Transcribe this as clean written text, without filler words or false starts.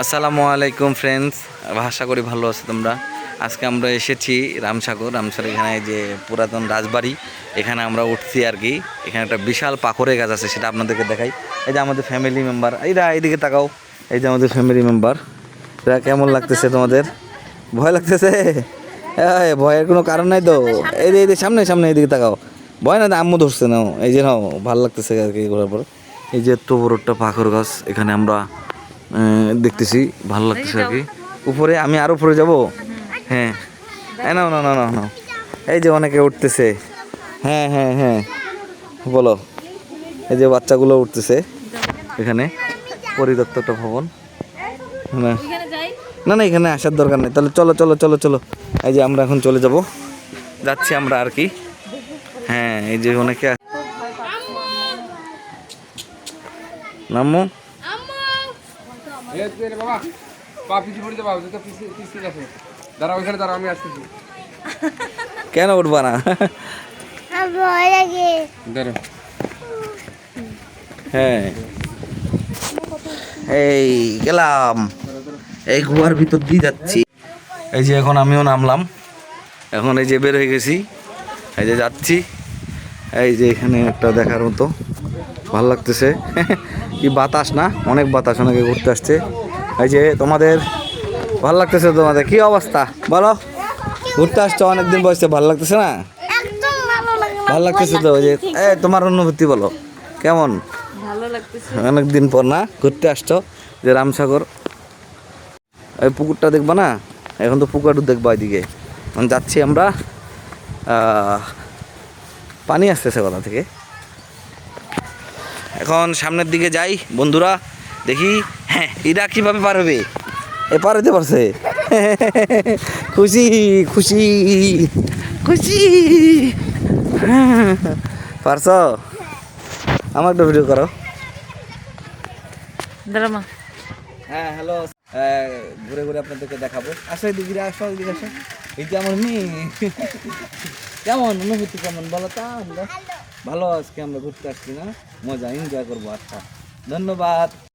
আসসালামু আলাইকুম ফ্রেন্ডস, আশা করি ভালো আছো তোমরা। আজকে আমরা এসেছি রামসাগর এখানে যে পুরাতন রাজবাড়ি, এখানে আমরা উঠছি আর কি। এখানে একটা বিশাল পাথরের গাছ আছে, সেটা আপনাদেরকে দেখাই। এই যে আমাদের ফ্যামিলি মেম্বার, এইদিকে তাকাও। এই যে আমাদের ফ্যামিলি মেম্বার, এরা কেমন লাগতেছে তোমাদের? ভয় লাগতেছে? ভয়ের কোনো কারণ নাই তো। এই যে সামনে সামনে এইদিকে তাকাও। ভয় না, আম্মু ধরছে নাও। এই যে নাও, ভালো লাগতেছে আর কি ঘোরার পর। এই যে এত বড় একটা পাথর গাছ এখানে আমরা দেখতেছি, ভালো লাগতেছে আর কি। উপরে আমি আরো উপরে যাব। হ্যাঁ, না না না না না, এই যে অনেকে উঠতেছে। হ্যাঁ হ্যাঁ হ্যাঁ, বলো। এই যে বাচ্চাগুলো উঠতেছে এখানে। পরিত্যক্ত একটা ভবন। না না না, এখানে আসার দরকার নেই। তাহলে চলো চলো চলো চলো, এই যে আমরা এখন চলে যাচ্ছি আমরা আর কি। হ্যাঁ, এই যে অনেকে নামো। কেন উঠবা না? হ্যাঁ, এই গেলাম, এই গুহার ভিতর দিয়ে যাচ্ছি। এই যে এখন আমিও নামলাম, এখন এই যে বের হয়ে গেছি, এই যে যাচ্ছি। এই যে এখানে একটা দেখার মতো, ভালো লাগতেছে। কি বাতাস না, অনেক বাতাস, অনেকে ঘুরতে আসছে। এই যে তোমাদের ভালো লাগতেছে? তোমাদের কি অবস্থা বলো? ঘুরতে আসছো অনেকদিন বয়সে, ভালো লাগতেছে না? ভালো লাগতেছে তো। ওই যে তোমার অনুভূতি বলো, কেমন? ভালো লাগতেছে। অনেকদিন পর না ঘুরতে আসছো যে রামসাগর। এই পুকুরটা দেখবা না? এখন তো পুকুরটা দেখবা এদিকে। এখন যাচ্ছি আমরা, পানি আসতেছে কোথা থেকে। এখন সামনের দিকে যাই বন্ধুরা, দেখি। হ্যাঁ, এরা কীভাবে পার হবে? পার হতে পারছে। খুশি খুশি খুশি। পারছ? আমার একটা ভিডিও করো। হ্যাঁ, হ্যালো। ঘুরে ঘুরে আপনাদেরকে দেখাবো। আসো এদিকে, আসো এদিকে, আসো। এই যে আমার মেয়ে। কেমন অনুভূতি, কেমন বলো তা? আমরা ভালো, আজকে আমরা ঘুরতে আসছি না, মজা এনজয় করবো। আচ্ছা, ধন্যবাদ।